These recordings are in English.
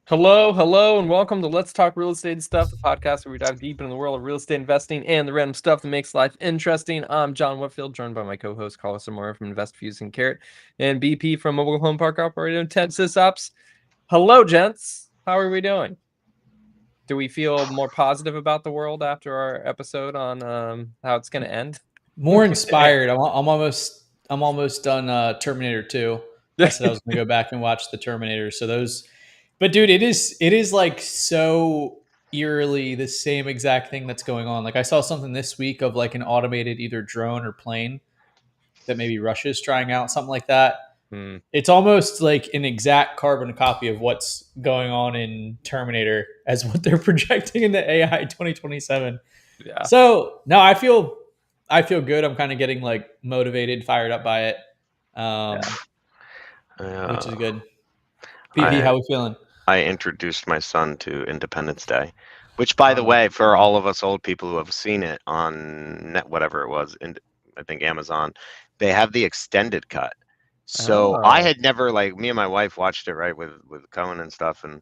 Hello, and welcome to Let's Talk Real Estate and Stuff, the podcast where we dive deep into the world of real estate investing and the random stuff that makes life interesting. I'm John Whitfield, joined by my co-host Carlos Zamora from InvestFuse and Carrot, and BP from Mobile Home Park Operator in Texas Ops. Hello, gents. How are we doing? Do we feel more positive about the world after our episode on how it's going to end? More inspired. I'm almost done Terminator 2. I said I was going to go back and watch the Terminator. So those, but dude, it is like so eerily the same exact thing that's going on. Like I saw something this week of like an automated either drone or plane that maybe Russia's trying out, something like that. It's almost like an exact carbon copy of what's going on in Terminator as what they're projecting in the AI 2027. Yeah. So no, I feel good. I'm kind of getting like motivated, fired up by it, which is good. PP, how we feeling? I introduced my son to Independence Day, which, by the way, for all of us old people who have seen it on net, whatever it was, I think Amazon, they have the extended cut. So I had never, like, me and my wife watched it right with Cohen and stuff, and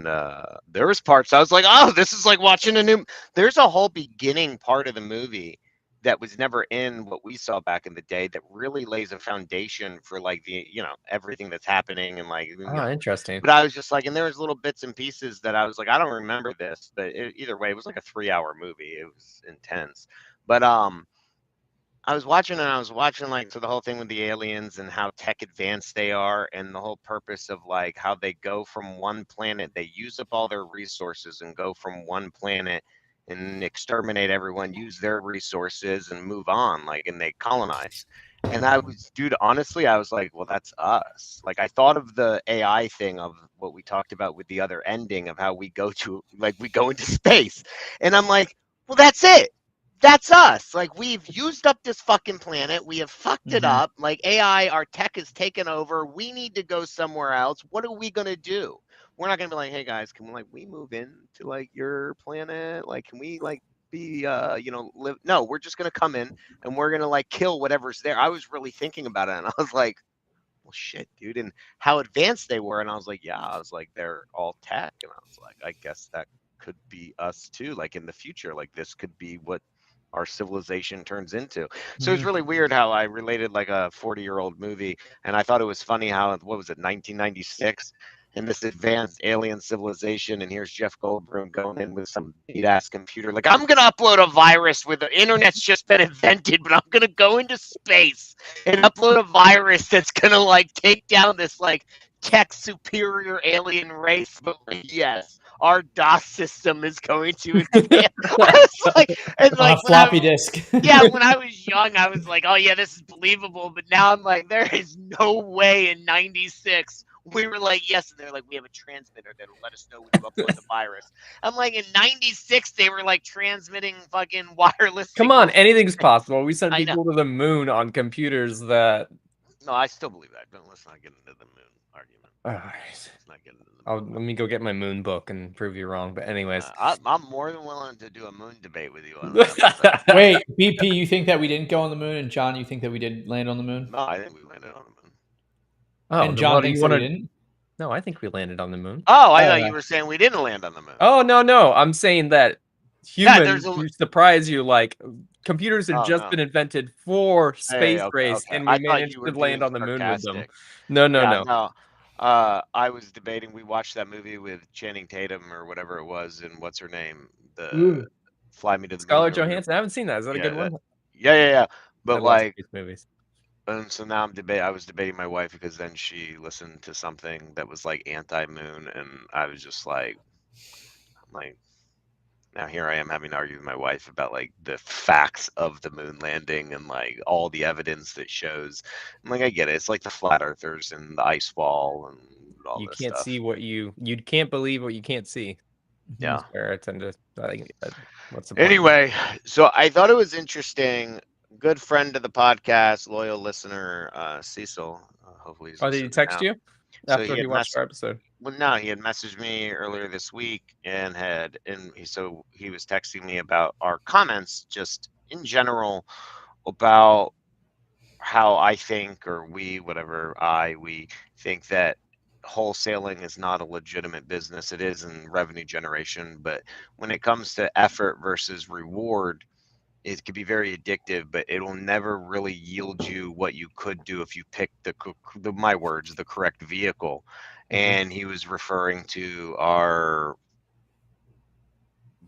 there was parts I was like, oh, this is like watching a new. There's a whole beginning part of the movie that was never in what we saw back in the day that really lays a foundation for like the everything that's happening and like Interesting. But I was just like, and there was little bits and pieces that I was like, I don't remember this, but either way, it was like a 3-hour movie. It was intense, but I was watching like, so the whole thing with the aliens and how tech advanced they are, and the whole purpose of like how they go from one planet, they use up all their resources and go from one planet and exterminate everyone, use their resources and move on, like, and they colonize. And I was, dude, honestly, I was like, well, that's us. Like, I thought of the AI thing of what we talked about with the other ending of how we go into space. And I'm like, well, that's it. That's us. Like, we've used up this fucking planet. We have fucked it up. Like, AI, our tech has taken over. We need to go somewhere else. What are we going to do? We're not going to be like, hey, guys, can we move into, like, your planet? Like, can we, like, be, live? No, we're just going to come in and we're going to, like, kill whatever's there. I was really thinking about it, and I was like, well, shit, dude. And how advanced they were. And I was like, yeah, I was like, they're all tech. And I was like, I guess that could be us too. Like, in the future, like, this could be what our civilization turns into. So it's really weird how I related like a 40-year-old movie, and I thought it was funny how, what was it, 1996, and this advanced alien civilization, and here's Jeff Goldblum going in with some beat-ass computer, like, I'm gonna upload a virus with the internet's just been invented, but I'm gonna go into space and upload a virus that's gonna like take down this like tech superior alien race. But like, yes, our DOS system is going to advance. I was like, and like floppy disk. Yeah, when I was young, I was like, oh yeah, this is believable. But now I'm like, there is no way in '96 we were like, yes, and they're like, we have a transmitter that'll let us know when you upload the virus. I'm like, in '96 they were like transmitting fucking wireless. Come on, anything's possible. We sent people to the moon on computers that. No, I still believe that. But let's not get into the moon argument. All right. Let's not get into the moon. Let me go get my moon book and prove you wrong. But anyways, I'm more than willing to do a moon debate with you. Wait, BP, you think that we didn't go on the moon, and John, you think that we did land on the moon? No, I think we landed on the moon. Oh, and John thinks that we didn't? No, I think we landed on the moon. Oh, I thought you were saying we didn't land on the moon. Oh, no. I'm saying that humans surprise you, like computers have just been invented for space race, and we managed to land on the moon with them. No. I was debating. We watched that movie with Channing Tatum or whatever it was, and what's her name? The Fly Me to the Scarlett Johansson. I haven't seen that. Is that a good one? Yeah. But like movies. And so now I was debating my wife, because then she listened to something that was like anti-moon, and I was just like, now here I am having to argue with my wife about like the facts of the moon landing and like all the evidence that shows. I'm like, I get it. It's like the flat earthers and the ice wall and all you this can't stuff. see what you can't believe what you can't see. Yeah. I think what's the point? Anyway, so I thought it was interesting. Good friend of the podcast, loyal listener, Cecil. Hopefully he's did he text you after he watched our episode? Well, no, he had messaged me earlier this week so he was texting me about our comments just in general about how I think, or we think that wholesaling is not a legitimate business. It is in revenue generation, but when it comes to effort versus reward, it could be very addictive, but it will never really yield you what you could do if you picked my words, the correct vehicle. And he was referring to our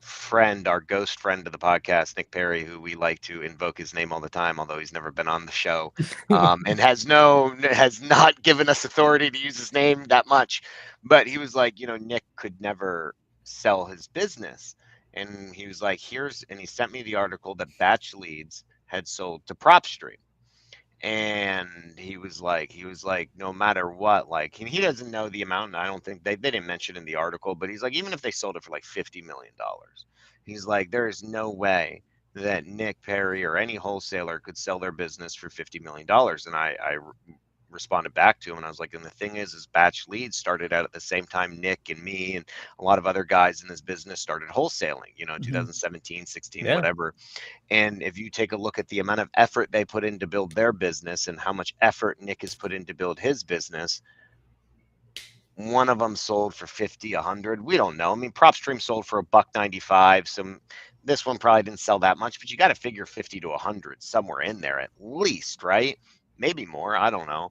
friend, our ghost friend of the podcast, Nick Perry, who we like to invoke his name all the time, although he's never been on the show, and has not given us authority to use his name that much. But he was like, Nick could never sell his business. And he was like, and he sent me the article that Batch Leads had sold to PropStream. And he was like, no matter what, like, and he doesn't know the amount. And I don't think they didn't mention in the article, but he's like, even if they sold it for like $50 million, he's like, there is no way that Nick Perry or any wholesaler could sell their business for $50 million. And I responded back to him, and I was like, and the thing is Batch Leads started out at the same time Nick and me and a lot of other guys in this business started wholesaling, 2017, 16, whatever. And if you take a look at the amount of effort they put in to build their business and how much effort Nick has put in to build his business, one of them sold for 50, 100. We don't know. I mean, PropStream sold for $1.95. This one probably didn't sell that much, but you got to figure 50 to 100 somewhere in there at least, right? Maybe more. I don't know.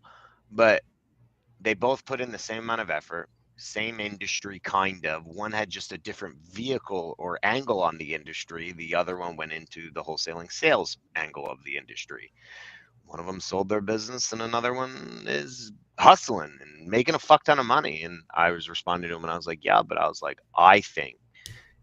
But they both put in the same amount of effort, same industry, kind of. One had just a different vehicle or angle on the industry. The other one went into the wholesaling sales angle of the industry. One of them sold their business and another one is hustling and making a fuck ton of money. And I was responding to him and I was like, yeah, but I was like, I think,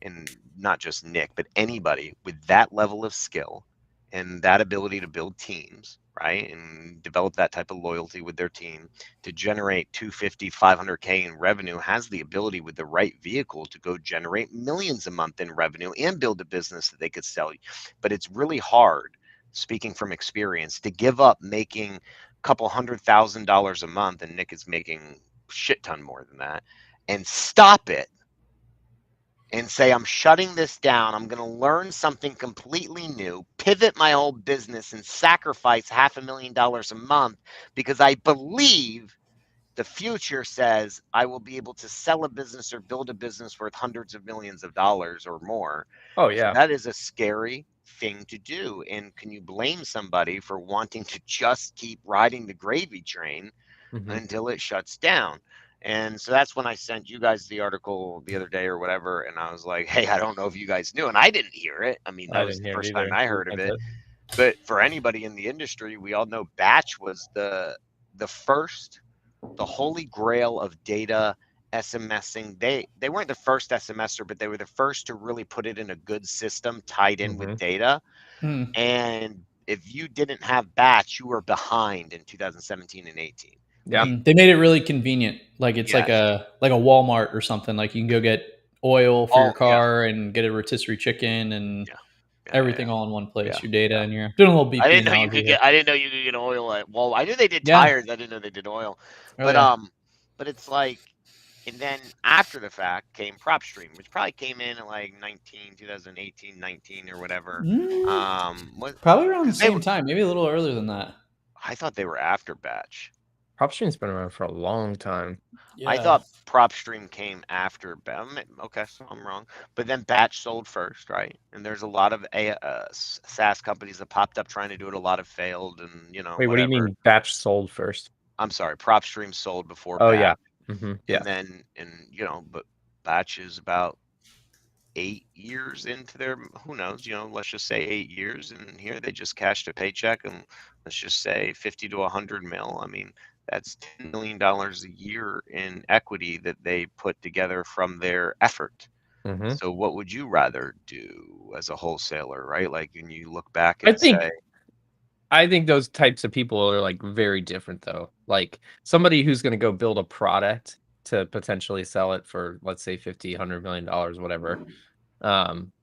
and not just Nick, but anybody with that level of skill and that ability to build teams, right, and develop that type of loyalty with their team to generate 250, 500K in revenue has the ability with the right vehicle to go generate millions a month in revenue and build a business that they could sell you. But it's really hard, speaking from experience, to give up making a couple $100,000 a month, and Nick is making shit ton more than that, and stop it and say, I'm shutting this down. I'm going to learn something completely new, pivot my whole business and sacrifice $500,000 a month because I believe the future says I will be able to sell a business or build a business worth hundreds of millions of dollars or more. Oh, yeah. So that is a scary thing to do. And can you blame somebody for wanting to just keep riding the gravy train until it shuts down? And so that's when I sent you guys the article the other day or whatever. And I was like, hey, I don't know if you guys knew. And I didn't hear it. I mean, that was the first time I heard of it. But for anybody in the industry, we all know Batch was the first, the holy grail of data SMSing. They weren't the first SMSer, but they were the first to really put it in a good system tied in with data. And if you didn't have Batch, you were behind in 2017 and 18. Yeah, they made it really convenient. Like it's like a Walmart or something. Like you can go get oil for your car and get a rotisserie chicken and everything all in one place. Your data and your doing a little BP. I didn't know you could get oil at Walmart. I knew they did tires. I didn't know they did oil. But it's like, and then after the fact came PropStream, which probably came in at like 2018, 19 or whatever. Probably around the same time, maybe a little earlier than that. I thought they were after Batch. PropStream's been around for a long time. Yeah. I thought PropStream came after Batch. Okay, so I'm wrong. But then Batch sold first, right? And there's a lot of SaaS companies that popped up trying to do it. A lot have failed, and Wait, what do you mean Batch sold first? I'm sorry, PropStream sold before. Oh, Batch. Yeah. And then, but Batch is about 8 years into their, who knows, let's just say 8 years. And here they just cashed a paycheck, and let's just say 50 to 100 mil. I mean, that's $10 million a year in equity that they put together from their effort. So what would you rather do as a wholesaler, right? Like when you look back and I think those types of people are like very different though. Like somebody who's going to go build a product to potentially sell it for, let's say, $50, $100 million, whatever.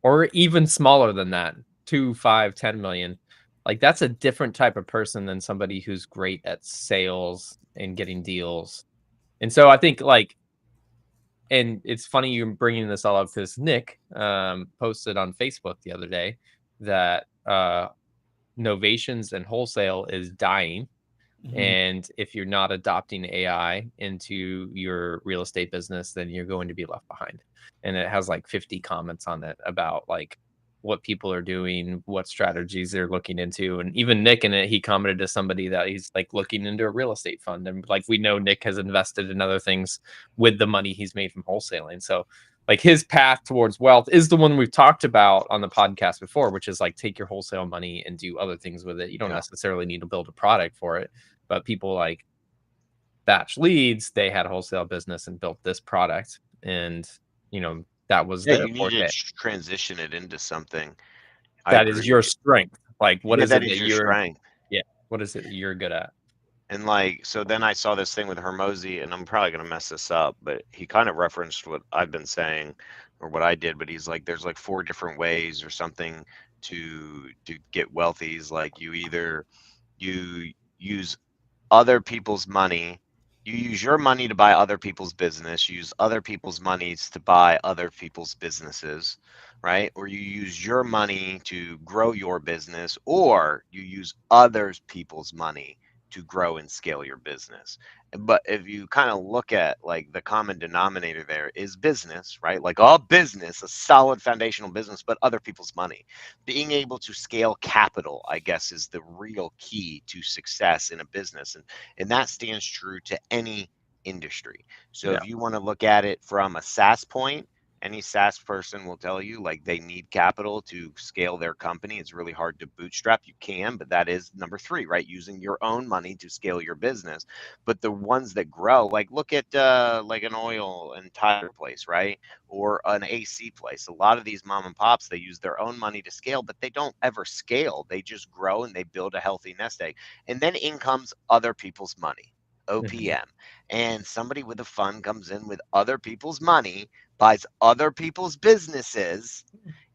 Or even smaller than that, 2, 5, 10 million. Like that's a different type of person than somebody who's great at sales and getting deals. And so I think like, and it's funny you bringing this all up because Nick posted on Facebook the other day that Novations and wholesale is dying. Mhm. And if you're not adopting AI into your real estate business, then you're going to be left behind. And it has like 50 comments on it about like what people are doing, what strategies they're looking into. And even Nick in it, he commented to somebody that he's like looking into a real estate fund. And like we know Nick has invested in other things with the money he's made from wholesaling. So like his path towards wealth is the one we've talked about on the podcast before, which is like take your wholesale money and do other things with it. You don't necessarily need to build a product for it, but people like Batch Leads, they had a wholesale business and built this product, and that was Yeah, their you need to forte. transition it into something. I That is agree. your strength. Like, what Yeah, is that it is that your you're? strength. Yeah, what is it that you're good at? And like, so then I saw this thing with Hermosi, and I'm probably gonna mess this up, but he kind of referenced what I've been saying or what I did, but he's like, there's like 4 different ways or something to get wealthy. He's like, you use other people's money. You use your money to buy other people's business. You use other people's monies to buy other people's businesses, right? Or you use your money to grow your business, or you use others people's money to grow and scale your business. But if you kind of look at like the common denominator there is business, right? Like all business, a solid foundational business, but other people's money. Being able to scale capital, I guess, is the real key to success in a business. And that stands true to any industry. So Yeah, if you want to look at it from a SaaS point, any SaaS person will tell you like they need capital to scale their company. It's really hard to bootstrap. You can, but that is number 3, right? Using your own money to scale your business. But the ones that grow, like look at like an oil and tire place, right? Or an AC place. A lot of these mom and pops, they use their own money to scale, but they don't ever scale. They just grow and they build a healthy nest egg. And then in comes other people's money, mhm, OPM. And somebody with a fund comes in with other people's money, buys other people's businesses,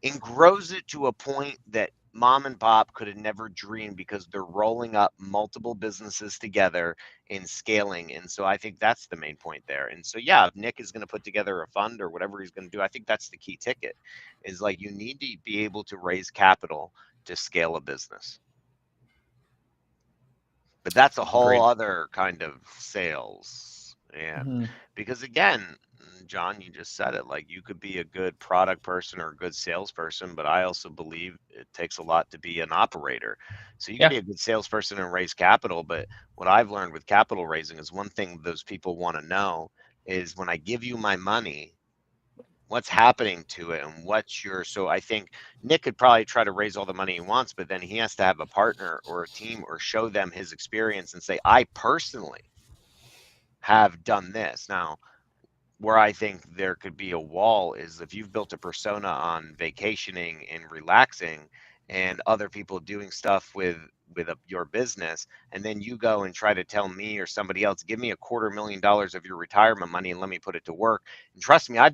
and grows it to a point that mom and pop could have never dreamed because they're rolling up multiple businesses together and scaling. And so I think that's the main point there. And so, yeah, if Nick is going to put together a fund or whatever he's going to do, I think that's the key ticket is like you need to be able to raise capital to scale a business. But that's a whole agreed. other kind of sales. And Mhm. because again, John, you just said it, like you could be a good product person or a good salesperson, but I also believe it takes a lot to be an operator. So you can Yeah, be a good salesperson and raise capital, but what I've learned with capital raising is one thing those people want to know is when I give you my money, what's happening to it and what's your, so I think Nick could probably try to raise all the money he wants, but then he has to have a partner or a team or show them his experience and say, I personally have done this. Now, where I think there could be a wall is if you've built a persona on vacationing and relaxing and other people doing stuff with your business, and then you go and try to tell me or somebody else, give me $250,000 of your retirement money and let me put it to work. And trust me, I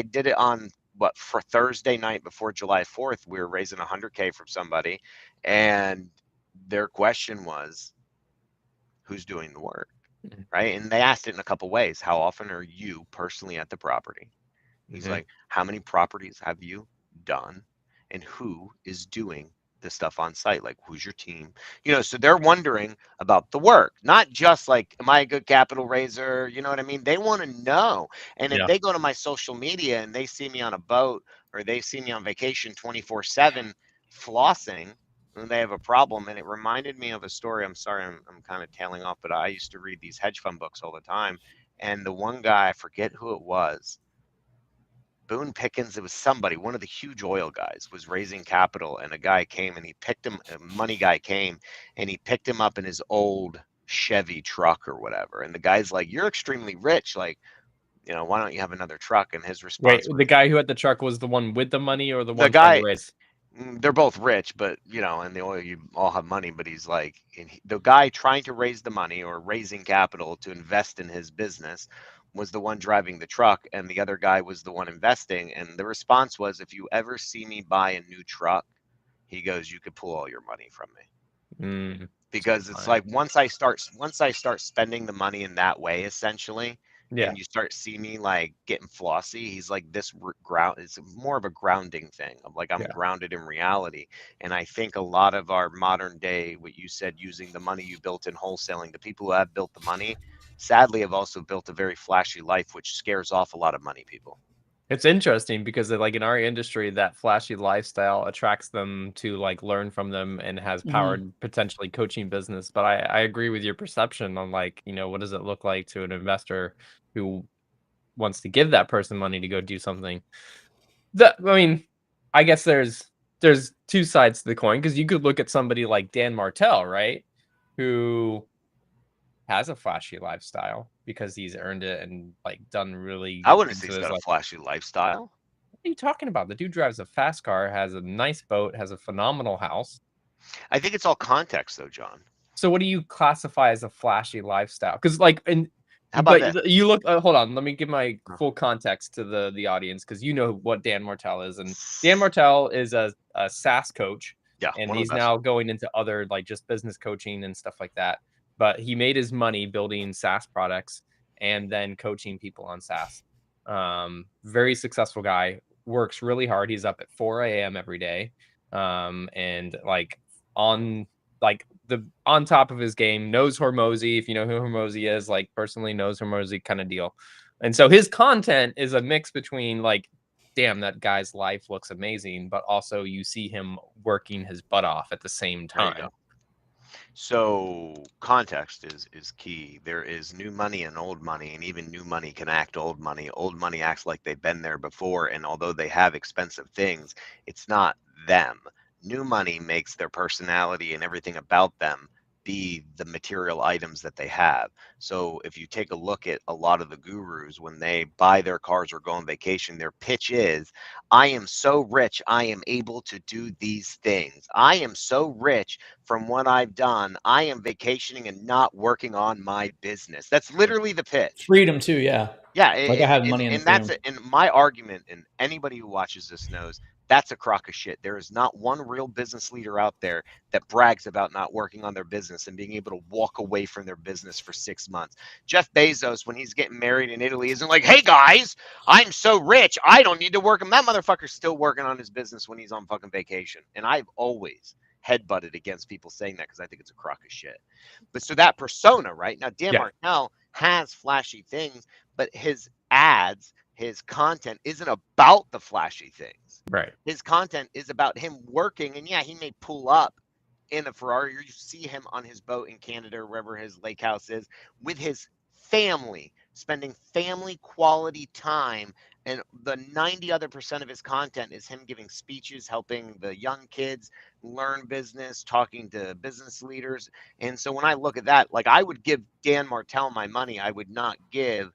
did it on what, for Thursday night before July 4th, we were raising 100K from somebody, and their question was, who's doing the work? Right? And they asked it in a couple ways. How often are you personally at the property? He's mhm, like, how many properties have you done? And who is doing the stuff on site? Like, who's your team? So they're wondering about the work, not just like, am I a good capital raiser? You know what I mean? They want to know. And if yeah, they go to my social media and they see me on a boat or they see me on vacation 24/7 flossing, then they have a problem. And it reminded me of a story. I'm sorry, I'm kind of tailing off, but I used to read these hedge fund books all the time. And the one guy, I forget who it was, Boone Pickens, it was somebody, one of the huge oil guys was raising capital, and a guy came and he picked him, a money guy came and he picked him up in his old Chevy truck or whatever. And the guy's like, you're extremely rich. Like, why don't you have another truck? And his wait, response the was, guy who had the truck was the one with the money or the the one trying to guy, raise? they're both rich, but in the oil, you all have money. But he's like, the guy trying to raise the money or raising capital to invest in his business was the one driving the truck, and the other guy was the one investing. And the response was, if you ever see me buy a new truck, he goes, you could pull all your money from me. Mm, Because it's fine. like once I start spending the money in that way, essentially, Yeah. and you start see me like getting flossy, he's like this ground. It's more of a grounding thing. I'm like, I'm Yeah. grounded in reality. And I think a lot of our modern day, what you said, using the money you built in wholesaling, the people who have built the money, sadly, have also built a very flashy life, which scares off a lot of money people. It's interesting because like in our industry, that flashy lifestyle attracts them to like learn from them and has powered potentially coaching business. But I agree with your perception on like, what does it look like to an investor who wants to give that person money to go do something? I mean, I guess there's two sides to the coin because you could look at somebody like Dan Martell, right? Who has a flashy lifestyle because he's earned it and like done really I good wouldn't things say with he's his got a life. flashy lifestyle. What are you talking about? The dude drives a fast car, has a nice boat, has a phenomenal house. I think it's all context, though, John. So what do you classify as a flashy lifestyle? Because like, How about this? but you look. Hold on, let me give my full context to the audience because you know what Dan Martell is, and Dan Martell is a SaaS coach, Yeah, and one of he's the best. now going into other like just business coaching and stuff like that. But he made his money building SaaS products and then coaching people on SaaS. Very successful guy, works really hard. He's up at 4 a.m. every day, and like on on top of his game, knows Hormozy. If you know who Hormozy is, like personally knows Hormozy kind of deal. And so his content is a mix between like, damn, that guy's life looks amazing, but also you see him working his butt off at the same There you go. time. So context is key. There is new money and old money, and even new money can act old money. Old money acts like they've been there before, and although they have expensive things, it's not them. New money makes their personality and everything about them be the material items that they have. So if you take a look at a lot of the gurus, when they buy their cars or go on vacation, their pitch is, I am so rich, I am able to do these things. I am so rich from what I've done. I am vacationing and not working on my business. That's literally the pitch. Freedom too, yeah. Yeah, Like I have money in the and that's freedom. it. And my argument, and anybody who watches this knows, that's a crock of shit. There is not one real business leader out there that brags about not working on their business and being able to walk away from their business for 6 months. Jeff Bezos, when he's getting married in Italy, isn't like, hey guys, I'm so rich, I don't need to work. And that motherfucker's still working on his business when he's on fucking vacation. And I've always headbutted against people saying that because I think it's a crock of shit. But so that persona, right? Now, Dan Yeah. Martell has flashy things, but his ads, his content isn't about the flashy things. Right. His content is about him working. And yeah, he may pull up in a Ferrari, or you see him on his boat in Canada or wherever his lake house is with his family, spending family quality time. And the 90 other percent of his content is him giving speeches, helping the young kids learn business, talking to business leaders. And so when I look at that, like I would give Dan Martell my money, I would not give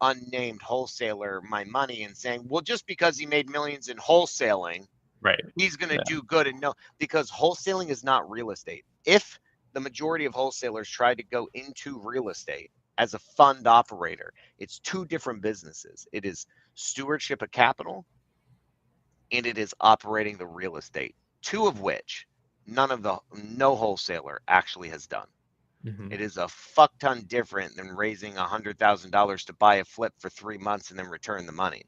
unnamed wholesaler my money and saying, well, just because he made millions in wholesaling, Right. he's going to Yeah. do good. And no, because wholesaling is not real estate. If the majority of wholesalers try to go into real estate as a fund operator, it's two different businesses. It is stewardship of capital, and it is operating the real estate, two of which no wholesaler actually has done. Mhm. It is a fuck ton different than raising $100,000 to buy a flip for 3 months and then return the money,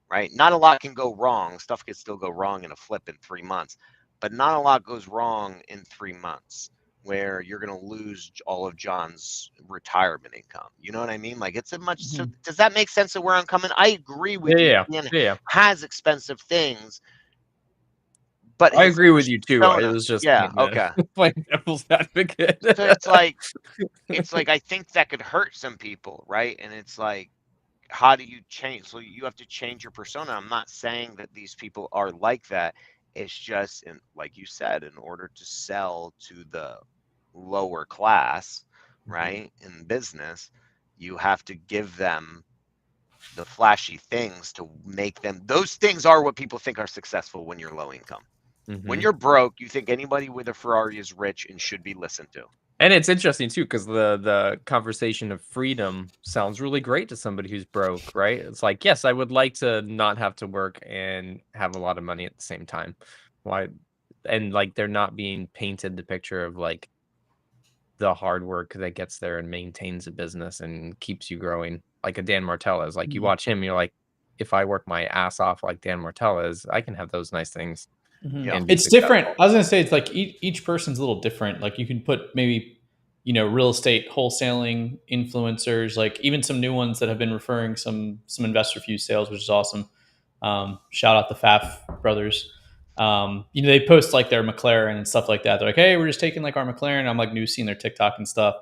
right? Not a lot can go wrong. Stuff can still go wrong in a flip in 3 months, but not a lot goes wrong in 3 months where you're going to lose all of John's retirement income. You know what I mean? Like it's a much. So does that make sense of where I'm coming? I agree with you. Yeah. Dan Yeah. has expensive things, but I his agree with you too. It persona. was just Yeah. Okay. playing devil's advocate. So it's like I think that could hurt some people, right? And it's like, how do you change? So you have to change your persona. I'm not saying that these people are like that. It's just, like you said, in order to sell to the lower class, right, in business, you have to give them the flashy things to make them. Those things are what people think are successful when you're low income. When you're broke, you think anybody with a Ferrari is rich and should be listened to. And it's interesting too, because the conversation of freedom sounds really great to somebody who's broke, right? It's like, yes, I would like to not have to work and have a lot of money at the same time. Why? And like they're not being painted the picture of like the hard work that gets there and maintains a business and keeps you growing. like a Dan Martell is. Like you Mhm. watch him, you're like, if I work my ass off like Dan Martell is, I can have those nice things. Yeah. And be It's different. successful. I was gonna say it's like each person's a little different. Like you can put maybe real estate wholesaling influencers, like even some new ones that have been referring some investor fuse sales, which is awesome. Shout out the Faf brothers. They post like their McLaren and stuff like that. They're like, hey, we're just taking like our McLaren. I'm like new seeing their TikTok and stuff.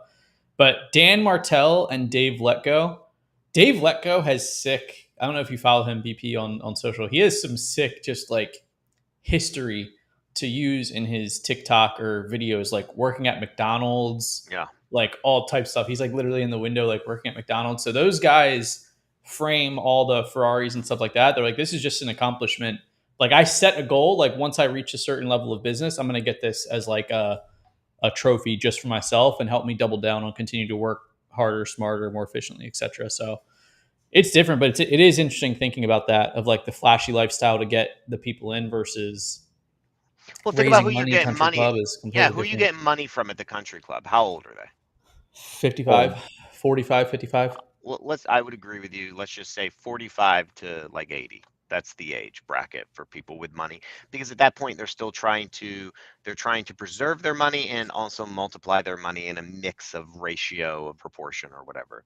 But Dan Martell and Dave Letgo. Dave Letgo has sick. I don't know if you follow him, BP, on social. He has some sick, just like history to use in his TikTok or videos, like working at McDonald's, Yeah. like all types of stuff. He's like literally in the window, like working at McDonald's. So those guys frame all the Ferraris and stuff like that. They're like, this is just an accomplishment. Like I set a goal, like once I reach a certain level of business, I'm going to get this as like a trophy just for myself and help me double down on continue to work harder, smarter, more efficiently, etc. So it's different, but it is interesting thinking about that of like the flashy lifestyle to get the people in versus Well, think about who raising you're money in getting country money. club is Yeah, completely who are you different. getting money from at the country club? How old are they? 55, 45, 55. Well, I would agree with you. Let's just say 45 to like 80. That's the age bracket for people with money, because at that point they're still trying to preserve their money and also multiply their money in a mix of ratio of proportion or whatever.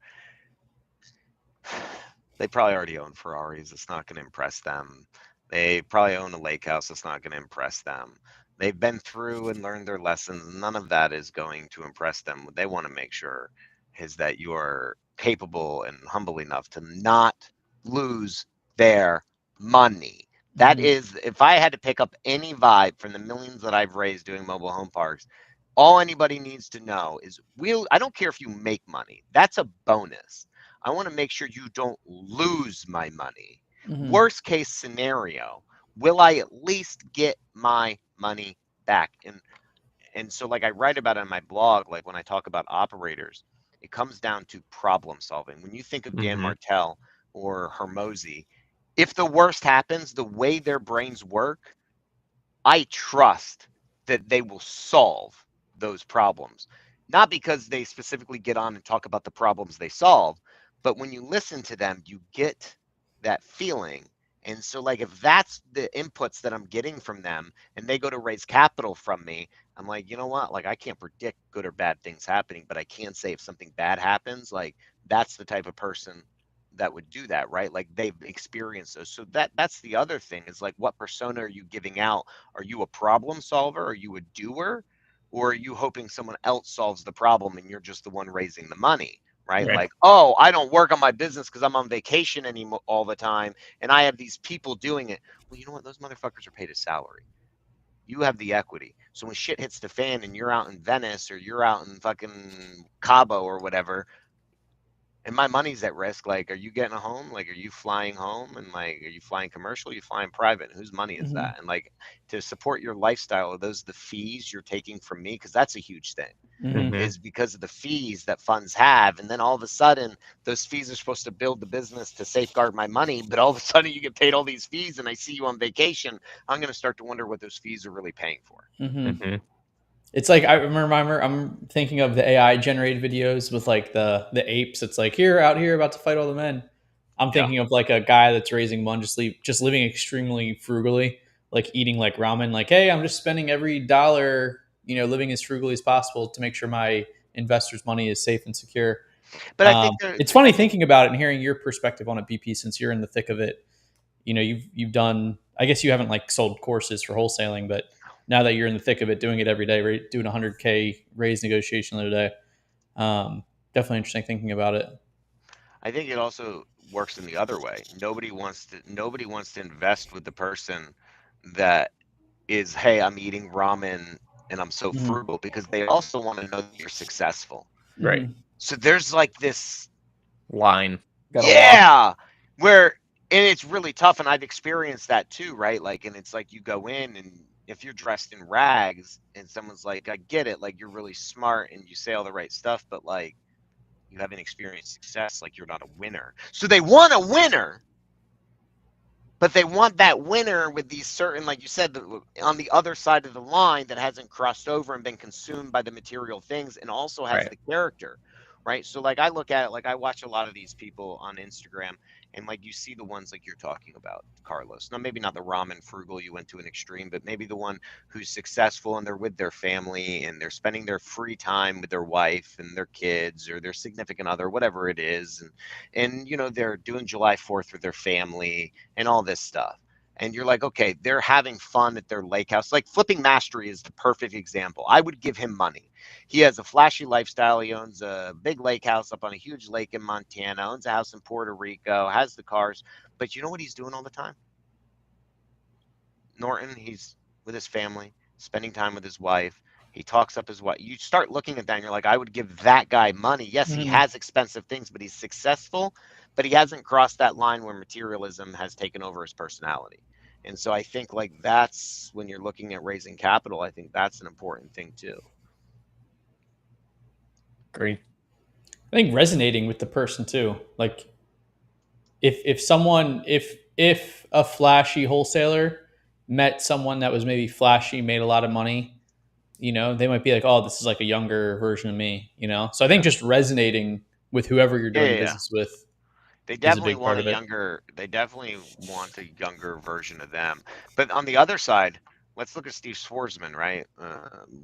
They probably already own Ferraris. It's not going to impress them. They probably own a lake house. It's not going to impress them. They've been through and learned their lessons. None of that is going to impress them. What they want to make sure is that you are capable and humble enough to not lose their money. That is, if I had to pick up any vibe from the millions that I've raised doing mobile home parks, all anybody needs to know is I don't care if you make money. That's a bonus. I want to make sure you don't lose my money. Worst case scenario, will I at least get my money back? And so like I write about it on my blog, like when I talk about operators, it comes down to problem solving. When you think of Dan Martell or Hermosi, if the worst happens, the way their brains work, I trust that they will solve those problems. Not because they specifically get on and talk about the problems they solve, but when you listen to them, you get that feeling. And so, like, if that's the inputs that I'm getting from them and they go to raise capital from me, I'm like, you know what? Like, I can't predict good or bad things happening, but I can say if something bad happens, like, that's the type of person that would do that, right? Like, they've experienced those. So that's the other thing is like, what persona are you giving out? Are you a problem solver? Are you a doer? Or are you hoping someone else solves the problem and you're just the one raising the money? Right? Right. Like, oh, I don't work on my business because I'm on vacation anymore all the time, and I have these people doing it. Well, you know what? Those motherfuckers are paid a salary. You have the equity. So when shit hits the fan and you're out in Venice or you're out in fucking Cabo or whatever, and my money's at risk, like, are you getting a home? Like, are you flying home? And like, are you flying commercial? Are you flying private? And whose money is that? And like, to support your lifestyle, are those the fees you're taking from me? Because that's a huge thing. Is because of the fees that funds have. And then all of a sudden, those fees are supposed to build the business to safeguard my money. But all of a sudden, you get paid all these fees and I see you on vacation. I'm going to start to wonder what those fees are really paying for. It's like I remember I'm thinking of the AI generated videos with like the apes. It's like here out here about to fight all the men. I'm thinking of like a guy that's raising money, just living extremely frugally, like eating like ramen. Like, hey, I'm just spending every dollar, living as frugally as possible to make sure my investors' money is safe and secure. But I think It's funny thinking about it and hearing your perspective on it, BP, since you're in the thick of it. You've done. I guess you haven't like sold courses for wholesaling, but now that you're in the thick of it, doing it every day, doing 100K raise negotiation the other day, definitely interesting thinking about it. I think it also works in the other way. Nobody wants to invest with the person that is, hey, I'm eating ramen and I'm so frugal, because they also want to know that you're successful. Right. So there's like this line. Yeah. Where, and it's really tough. And I've experienced that too, right? Like, and it's like you go in and if you're dressed in rags and someone's like, I get it, like you're really smart and you say all the right stuff, but like you haven't experienced success, like you're not a winner. So they want a winner, but they want that winner with these certain, like you said, on the other side of the line that hasn't crossed over and been consumed by the material things and also has the character. right? So like I look at it, like I watch a lot of these people on Instagram, and like you see the ones like you're talking about, Carlos. Now maybe not the ramen frugal, you went to an extreme, but maybe the one who's successful and they're with their family and they're spending their free time with their wife and their kids or their significant other, whatever it is, and you know they're doing July 4th with their family and all this stuff. And you're like, okay, they're having fun at their lake house. Like Flipping Mastery is the perfect example. I would give him money. He has a flashy lifestyle. He owns a big lake house up on a huge lake in Montana, owns a house in Puerto Rico, has the cars. But you know what he's doing all the time? Norton, he's with his family, spending time with his wife. He talks up his wife. You start looking at that and you're like, I would give that guy money. Yes, he has expensive things, but he's successful, but he hasn't crossed that line where materialism has taken over his personality. And so I think like that's when you're looking at raising capital, I think that's an important thing too. Agree. I think resonating with the person too. Like if someone if a flashy wholesaler met someone that was maybe flashy, made a lot of money, you know, they might be like, oh, this is like a younger version of me, you know? So I think just resonating with whoever you're doing business with They is a definitely big part want a of it. younger, they definitely want a younger version of them. But on the other side, let's look at Steve Schwarzman, right?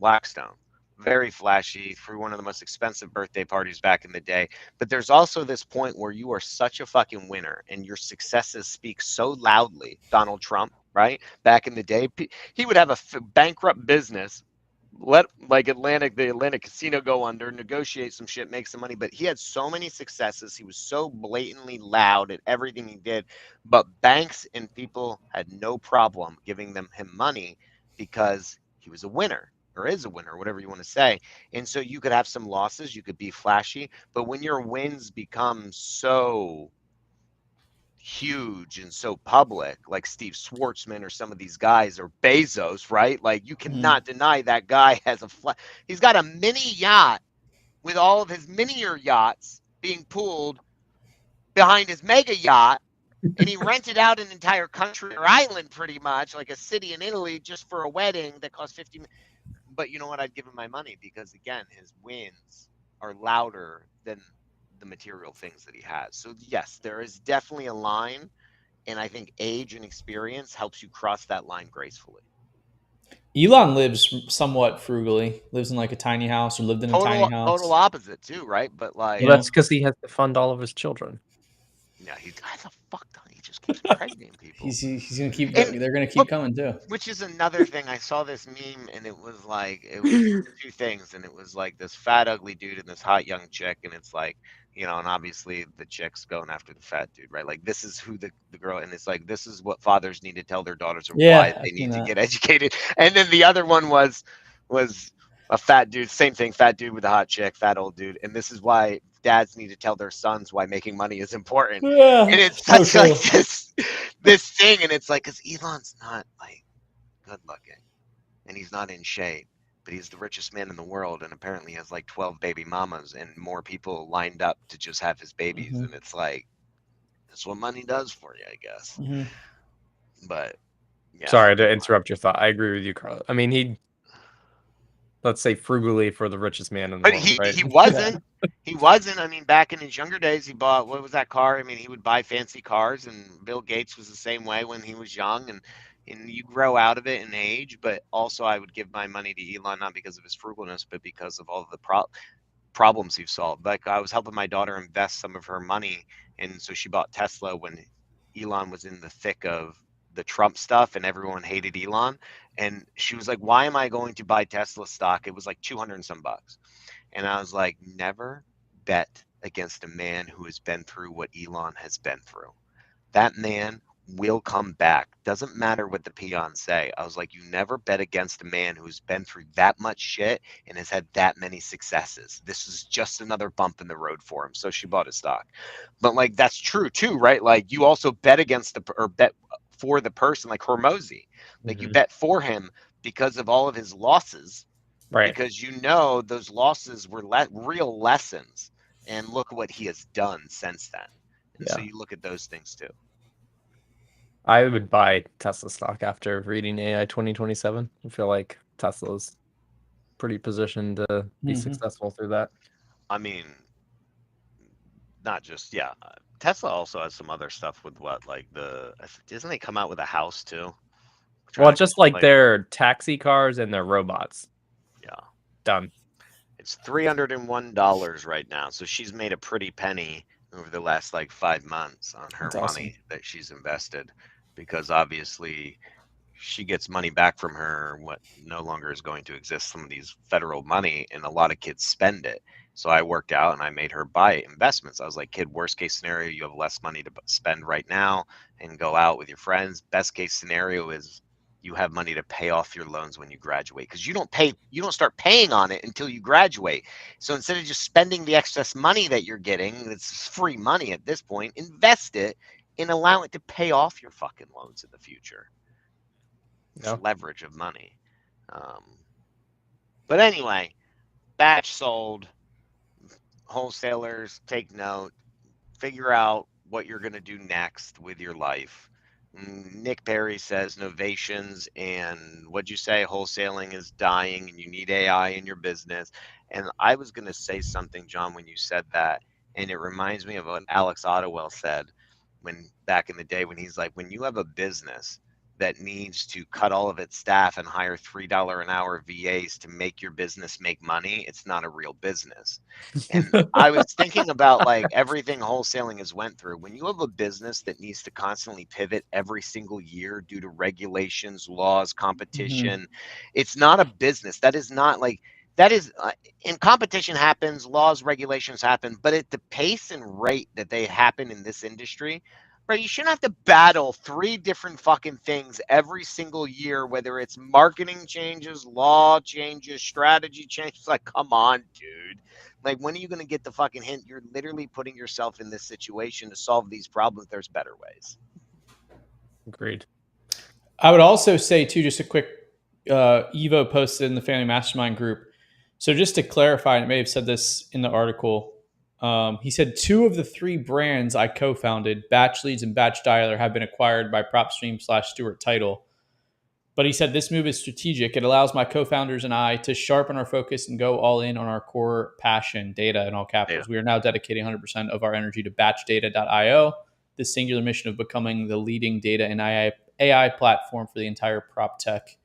Blackstone. Very flashy, threw one of the most expensive birthday parties back in the day. But there's also this point where you are such a fucking winner and your successes speak so loudly. Donald Trump, right? Back in the day, he would have a bankrupt business, let like the Atlantic casino go under, negotiate some shit, make some money. But he had so many successes. He was so blatantly loud at everything he did. But banks and people had no problem giving him money because he was a winner or is a winner, whatever you want to say. And so you could have some losses, you could be flashy, but when your wins become so huge and so public, like Steve Schwartzman or some of these guys or Bezos, right? Like you cannot deny that guy has he's got a mini yacht with all of his minier yachts being pulled behind his mega yacht. And he rented out an entire country or island pretty much, like a city in Italy, just for a wedding that cost 50 million. But you know what? I'd give him my money because again, his wins are louder than the material things that he has. So yes, there is definitely a line, and I think age and experience helps you cross that line gracefully. Elon lives somewhat frugally, lives in like a tiny house or lived in a tiny house. Total opposite too, right? But like, Well, that's because he has to fund all of his children. yeah, he has a fuck ton. He just keeps impregnating people. He's gonna keep. And They're gonna keep coming too. which is another thing. I saw this meme, and it was like it was two things, and it was like this fat ugly dude and this hot young chick, and it's like, you know, and obviously the chick's going after the fat dude, right? Like this is who the girl, and it's like this is what fathers need to tell their daughters why they need to get educated. And then the other one was a fat dude, same thing, fat dude with a hot chick, fat old dude, and this is why dads need to tell their sons why making money is important. Yeah, and it's such like this thing, and it's like because Elon's not like good looking, and he's not in shape, but he's the richest man in the world, and apparently has like 12 baby mamas and more people lined up to just have his babies, and it's like that's what money does for you, I guess. But yeah, sorry to interrupt your thought. I agree with you, Carlo. I mean, let's say frugally for the richest man in the world, right? He wasn't. He wasn't. I mean, back in his younger days, he bought, what was that car? I mean, he would buy fancy cars, and Bill Gates was the same way when he was young, and you grow out of it in age. But also, I would give my money to Elon not because of his frugalness, but because of all of the problems he's solved. Like I was helping my daughter invest some of her money, and so she bought Tesla when Elon was in the thick of the Trump stuff and everyone hated Elon. And she was like, why am I going to buy Tesla stock? It was like 200 and some bucks. And I was like, never bet against a man who has been through what Elon has been through. That man will come back. Doesn't matter what the peons say. I was like, you never bet against a man who's been through that much shit and has had that many successes. This is just another bump in the road for him. So she bought his stock. But like, that's true too, right? Like you also bet against or bet for the person, like Hormozy. Like you bet for him because of all of his losses, right? Because you know those losses were real lessons, and look what he has done since then. And so you look at those things too. I would buy Tesla stock after reading AI 2027. I feel like Tesla's pretty positioned to be successful through that. I mean, not just Tesla also has some other stuff with doesn't they come out with a house too? Well, just like their taxi cars and their robots. Yeah. Done. It's $301 right now. So she's made a pretty penny over the last like 5 months on her money that she's invested, because obviously she gets money back from her what no longer is going to exist, some of these federal money, and a lot of kids spend it. So I worked out and I made her buy investments. I was like, kid, worst case scenario, you have less money to spend right now and go out with your friends. Best case scenario is you have money to pay off your loans when you graduate, because you don't start paying on it until you graduate. So instead of just spending the excess money that you're getting, it's free money at this point, invest it and allow it to pay off your fucking loans in the future. It's leverage of money. But anyway, batch sold. Wholesalers, take note. Figure out what you're going to do next with your life. Nick Perry says novations and what'd you say? Wholesaling is dying and you need AI in your business. And I was going to say something, John, when you said that. And it reminds me of what Alex Ottawell said when back in the day, when he's like, when you have a business that needs to cut all of its staff and hire $3 an hour VAs to make your business make money, it's not a real business. And I was thinking about like everything wholesaling has went through. When you have a business that needs to constantly pivot every single year due to regulations, laws, competition, it's not a business. That is not like that is and competition happens, laws, regulations happen, but at the pace and rate that they happen in this industry, right, you shouldn't have to battle 3 different fucking things every single year, whether it's marketing changes, law changes, strategy changes. Like, come on, dude. Like, when are you going to get the fucking hint? You're literally putting yourself in this situation to solve these problems. There's better ways. Agreed. I would also say, too, just a quick Evo posted in the Family Mastermind group. So just to clarify, and I may have said this in the article, he said 2 of the 3 brands I co-founded, Batch Leads and Batch Dialer, have been acquired by PropStream/Stewart Title. But he said this move is strategic. It allows my co-founders and I to sharpen our focus and go all in on our core passion, data in all capitals. We are now dedicating 100% of our energy to batchdata.io, the singular mission of becoming the leading data and AI platform for the entire prop tech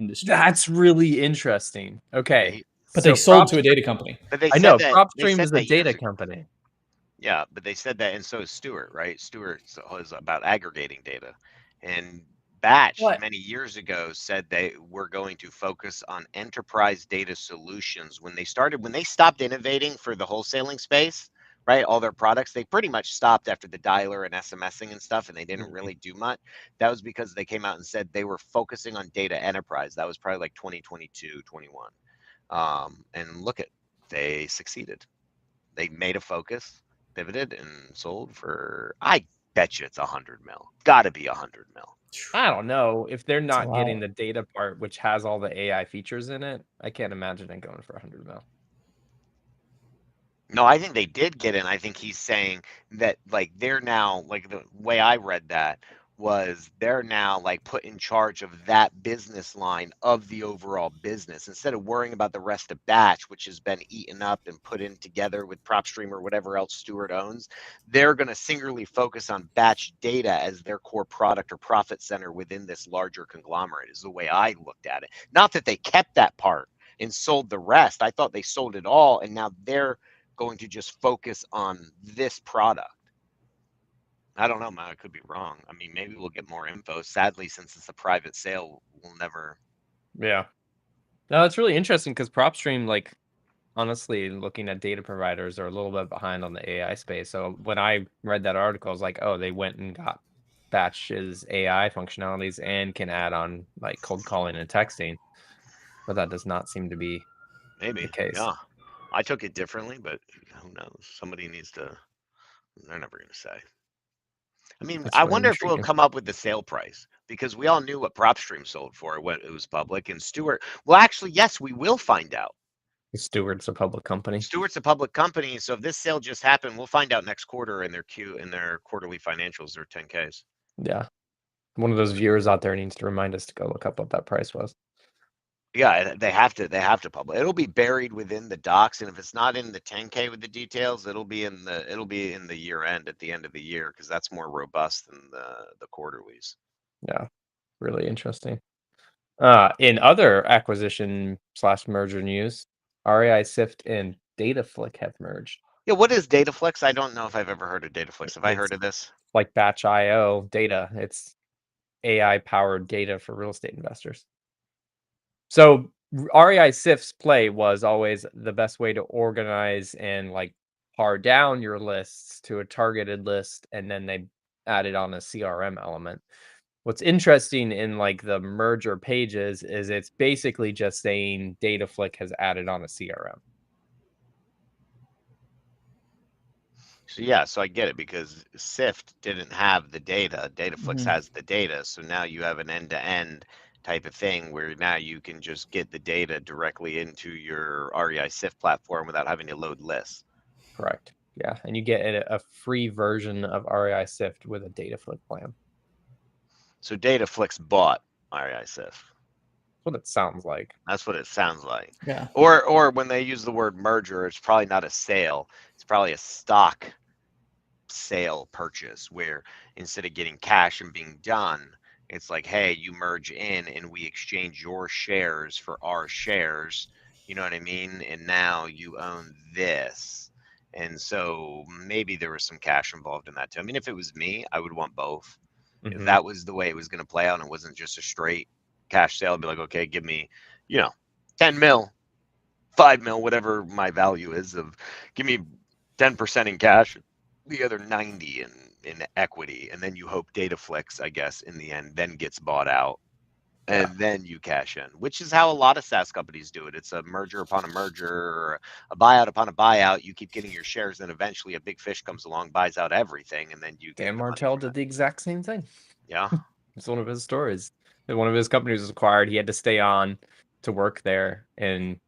industry. That's really interesting. Okay. But they sold to a data company. But they I said know that PropStream is a data company. Yeah, but they said that, and so is Stewart, right? Stewart is about aggregating data, and Batch many years ago said they were going to focus on enterprise data solutions. When they stopped innovating for the wholesaling space, right? All their products, they pretty much stopped after the dialer and SMSing and stuff, and they didn't really do much. That was because they came out and said they were focusing on data enterprise. That was probably like 2022, 21. And look at, they succeeded. They made a focus, pivoted, and sold for, I bet you it's 100 mil. Gotta be 100 mil. I don't know if they're not getting the data part, which has all the AI features in it. I can't imagine it going for 100 mil. No, I think they did get in. I think he's saying that like they're now, like the way I read that was they're now like put in charge of that business line of the overall business instead of worrying about the rest of Batch, which has been eaten up and put in together with PropStream or whatever else Stewart owns. They're going to singularly focus on Batch data as their core product or profit center within this larger conglomerate is the way I looked at it. Not that they kept that part and sold the rest. I thought they sold it all, and now they're going to just focus on this product. I don't know, man. I could be wrong. I mean, maybe we'll get more info. Sadly, since it's a private sale, we'll never. Yeah. No, it's really interesting because PropStream, like, honestly, looking at data providers, are a little bit behind on the AI space. So when I read that article, I was like, oh, they went and got Batch's AI functionalities and can add on like cold calling and texting. But that does not seem to be maybe the case. Yeah, I took it differently, but who knows? Somebody needs to. They're never going to say. I mean, I wonder if we'll come up with the sale price, because we all knew what PropStream sold for when it was public. And Stewart, well, actually, yes, we will find out. Stewart's a public company. Stewart's a public company, so if this sale just happened, we'll find out next quarter in their quarterly financials, their 10Ks. Yeah, one of those viewers out there needs to remind us to go look up what that price was. Yeah, they have to publish. It'll be buried within the docs, and if it's not in the 10K with the details, it'll be in the year end at the end of the year, because that's more robust than the quarterlies. Yeah, really interesting. In other acquisition slash merger news, REI Sift and Dataflick have merged. Yeah, what is Dataflex? I don't know if I've ever heard of Dataflex. Have I It's heard of this? like Batch IO data. It's AI powered data for real estate investors. So REI Sift's play was always the best way to organize and like par down your lists to a targeted list, and then they added on a CRM element. What's interesting in like the merger pages is it's basically just saying Dataflick has added on a CRM. So yeah, so I get it, because Sift didn't have the data. Dataflix Mhm. has the data. So now you have an end-to-end type of thing where now you can just get the data directly into your REI Sift platform without having to load lists. Correct. Yeah, and you get a free version of REI Sift with a Dataflick plan. So Dataflix bought REI Sift. That's what it sounds like. That's what it sounds like. Yeah. Or when they use the word merger, it's probably not a sale. It's probably a stock sale purchase, where instead of getting cash and being done, it's like, hey, you merge in and we exchange your shares for our shares. You know what I mean? And now you own this. And so maybe there was some cash involved in that too. I mean, if it was me, I would want both. If Mhm. that was the way it was going to play out and it wasn't just a straight cash sale, I'd be like, okay, give me, 10 mil, 5 mil, whatever my value is, of give me 10% in cash, the other 90 in equity, and then you hope Dataflix, I guess, in the end then gets bought out, Yeah. and then you cash in, which is how a lot of SaaS companies do it. It's a merger upon a merger, or a buyout upon a buyout. You keep getting your shares, and eventually a big fish comes along, buys out everything, and then you get Dan the money Martell from did it. the exact same thing. Yeah. It's one of his stories. When one of his companies was acquired, he had to stay on to work there, and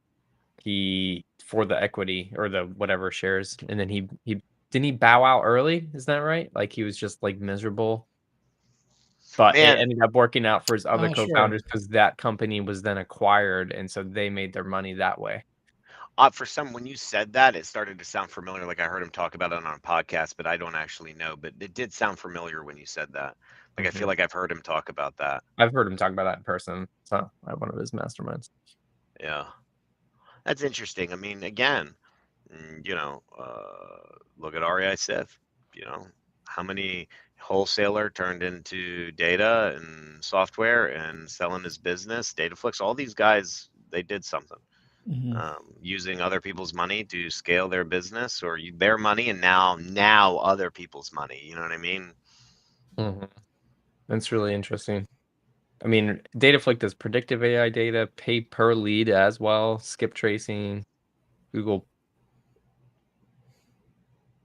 he for the equity or the whatever shares, and then he didn't he bow out early? Is that right? Like he was just like miserable, but it Man, ended up working out for his other Oh, sure. co-founders because that company was then acquired, and so they made their money that way. for some, when you said that, it started to sound familiar. Like I heard him talk about it on a podcast, but I don't actually know. But it did sound familiar when you said that. Like I feel Mhm. like I've heard him talk about that. I've heard him talk about that in person. So at one of his masterminds. Yeah, that's interesting. I mean, again, look at REI Sif. How many wholesaler turned into data and software and selling his business, Dataflix, all these guys, they did something. Mhm. Using other people's money to scale their business, or their money, and now other people's money. You know what I mean? Mhm. That's really interesting. I mean, Dataflick does predictive AI data, pay per lead as well, skip tracing, Google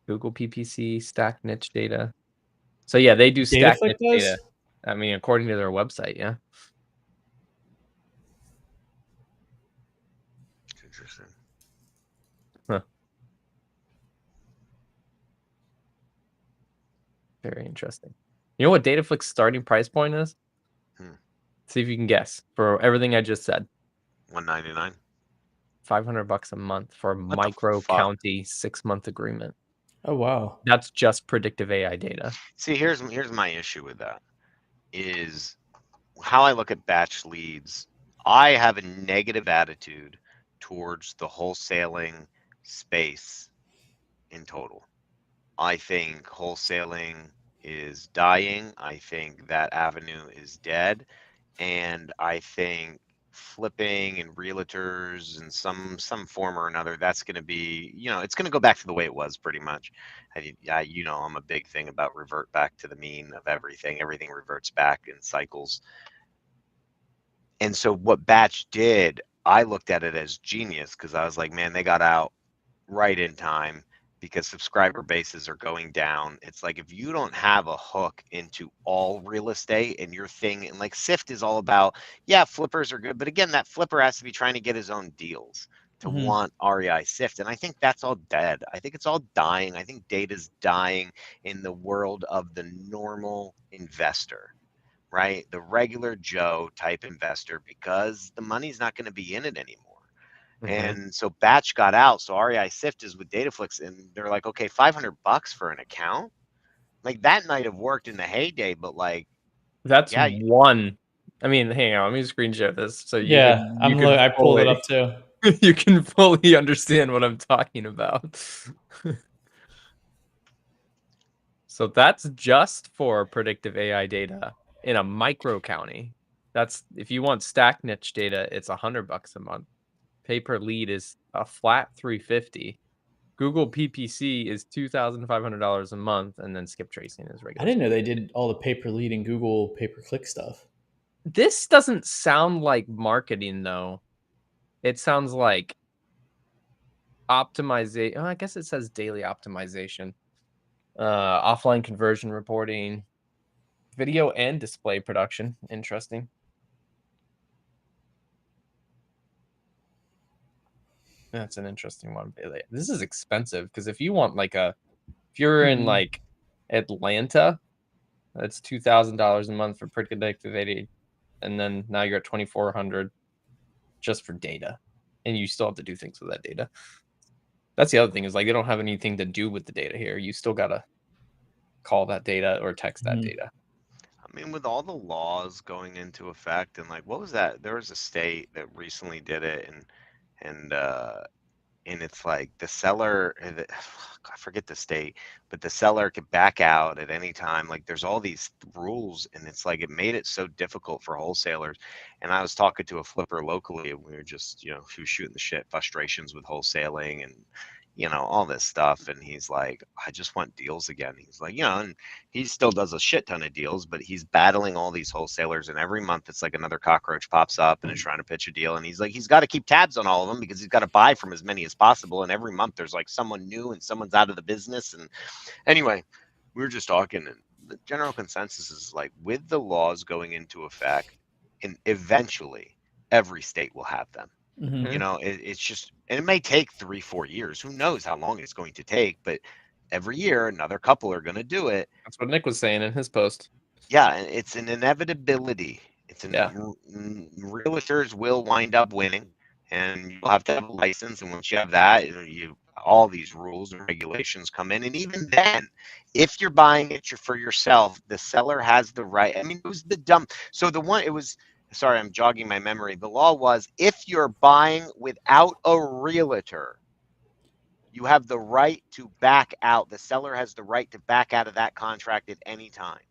Google PPC, stack niche data. So yeah, they do stack Dataflick niche data. does? I mean, according to their website, yeah. Interesting. Huh, very interesting. You know what Dataflick's starting price point is? Hmm. See if you can guess for everything I just said. 199. $500 a month for a What the micro fuck? county 6-month agreement. Oh, wow. That's just predictive AI data. See, here's my issue with that, is how I look at batch leads. I have a negative attitude towards the wholesaling space in total. I think wholesaling is dying. I think that avenue is dead. And I think flipping and realtors and some form or another, that's going to be, it's going to go back to the way it was pretty much. I'm a big thing about revert back to the mean of everything. Everything reverts back in cycles. And so what Batch did, I looked at it as genius, because I was like, man, they got out right in time, because subscriber bases are going down. It's like, if you don't have a hook into all real estate and your thing, and like Sift is all about, yeah, flippers are good, but again, that flipper has to be trying to get his own deals to Mhm. want REI Sift. And I think that's all dead. I think it's all dying. I think data's dying in the world of the normal investor, right? The regular Joe type investor, because the money's not going to be in it anymore. And so batch got out. So REI Sift is with Dataflix, and they're like, okay, $500 for an account. Like that might have worked in the heyday, but like, That's yeah, one. I mean, hang on, let me screenshot this so you Yeah, can I pulled it up too. you can fully understand what I'm talking about. So that's just for predictive AI data in a micro county. That's if you want stack niche data, it's $100 a month. Pay per lead is a flat $350. Google PPC is $2,500 a month, and then skip tracing is I regular. didn't know they did all the pay per lead and Google pay per click stuff. This doesn't sound like marketing though. It sounds like optimization. I guess it says daily optimization. Offline conversion reporting, video and display production. Interesting. That's an interesting one. This is expensive because if you want like if you're in like Atlanta, that's $2,000 a month for predictive AI, and then now you're at 2,400 just for data, and you still have to do things with that data. That's the other thing is like they don't have anything to do with the data here. You still gotta call that data or text that data. I mean, with all the laws going into effect, and like, what was that? There was a state that recently did it, and it's like the seller, I forget the state, but the seller could back out at any time. Like, there's all these rules, and it's like it made it so difficult for wholesalers. And I was talking to a flipper locally, and we were just, he was shooting the shit, frustrations with wholesaling and all this stuff. And he's like, I just want deals again. He's like, and he still does a shit ton of deals, but he's battling all these wholesalers, and every month it's like another cockroach pops up and is trying to pitch a deal. And he's like, he's got to keep tabs on all of them because he's got to buy from as many as possible. And every month there's like someone new and someone's out of the business. And anyway, we were just talking, and the general consensus is like, with the laws going into effect, and eventually every state will have them. It's just, and it may take 3-4 years. Who knows how long it's going to take? But every year, another couple are going to do it. That's what Nick was saying in his post. Yeah, and it's an inevitability. Realtors will wind up winning, and you'll have to have a license. And once you have that, all these rules and regulations come in. And even then, if you're buying it for yourself, the seller has the right. I mean, it was the dumb. So sorry, I'm jogging my memory. The law was, if you're buying without a realtor, you have the right to back out. The seller has the right to back out of that contract at any time,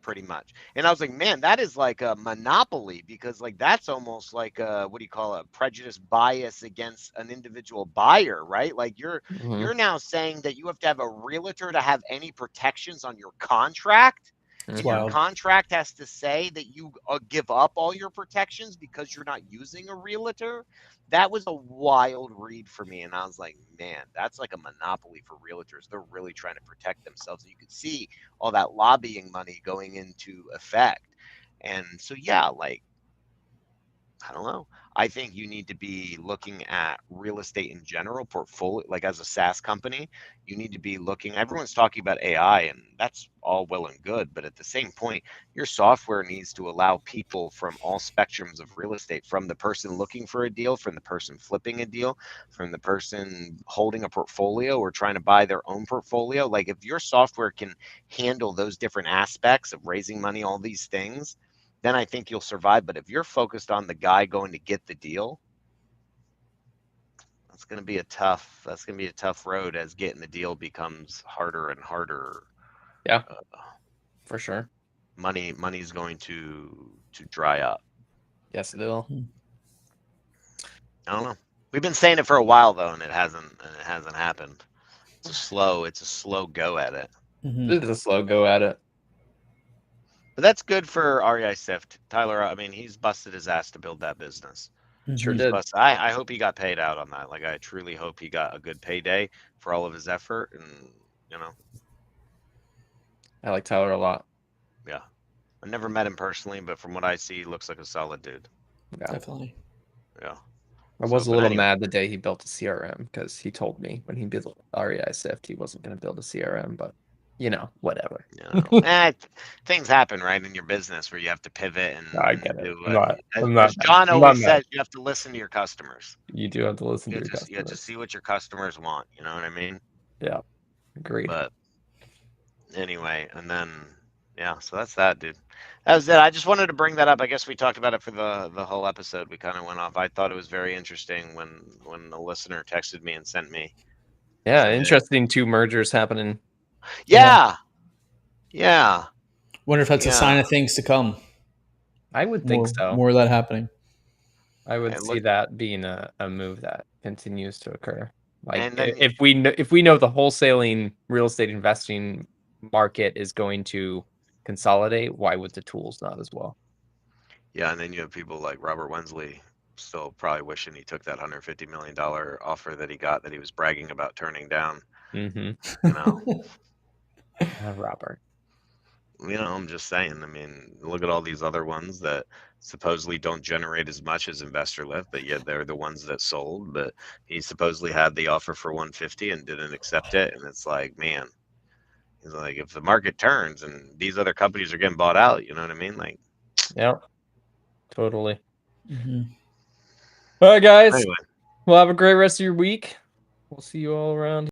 pretty much. And I was like, man, that is like a monopoly, because like that's almost like what do you call it, prejudice bias against an individual buyer, right? Like you're now saying that you have to have a realtor to have any protections on your contract. And your contract has to say that you give up all your protections because you're not using a realtor. That was a wild read for me. And I was like, man, that's like a monopoly for realtors. They're really trying to protect themselves. And you could see all that lobbying money going into effect. And so, yeah, like, I don't know. I think you need to be looking at real estate in general, portfolio, like as a SaaS company. You need to be looking, everyone's talking about AI, and that's all well and good. But at the same point, your software needs to allow people from all spectrums of real estate, from the person looking for a deal, from the person flipping a deal, from the person holding a portfolio or trying to buy their own portfolio. Like, if your software can handle those different aspects of raising money, all these things, then I think you'll survive. But if you're focused on the guy going to get the deal, that's going to be a tough road, as getting the deal becomes harder and harder. Yeah, for sure. Money's going to dry up. Yes, it will. I don't know. We've been saying it for a while though, and it hasn't happened. It's a slow go at it. It's a slow go at it. But that's good for REI Sift. Tyler, I mean, he's busted his ass to build that business. Sure did. I hope he got paid out on that. Like, I truly hope he got a good payday for all of his effort. And, I like Tyler a lot. Yeah. I never met him personally, but from what I see, he looks like a solid dude. Yeah. Definitely. Yeah. I was a little mad the day he built a CRM, because he told me when he built REI Sift he wasn't going to build a CRM, but whatever. Things happen, right, in your business where you have to pivot and, I and get it. do I'm what. not. As, I'm not. as John I'm not always mad. says, you have to listen to your customers. You do have to listen to your You have to customers. see what your customers want. You know what I mean? Yeah, agreed. But anyway, and then yeah, so that's that, dude. That was it. I just wanted to bring that up. I guess we talked about it for the whole episode. We kind of went off. I thought it was very interesting when a listener texted me and sent me. Yeah, sent it. interesting. 2 mergers happening. Yeah. Wonder if that's a Yeah. sign of things to come. I would think so. More of that happening. I would And see look- that being a move that continues to occur. Like And then- if we know the wholesaling real estate investing market is going to consolidate, why would the tools not as well? Yeah, and then you have people like Robert Wensley still probably wishing he took that $150 million offer that he got that he was bragging about turning down. Mm-hmm. You know, Robert. I'm just saying. I mean, look at all these other ones that supposedly don't generate as much as Investor Lift, but yet they're the ones that sold. But he supposedly had the offer for 150 and didn't accept it. And it's like, man, he's like, if the market turns and these other companies are getting bought out, you know what I mean? Like, yeah, totally. Mm-hmm. All right, guys. anyway. Well, have a great rest of your week. We'll see you all around.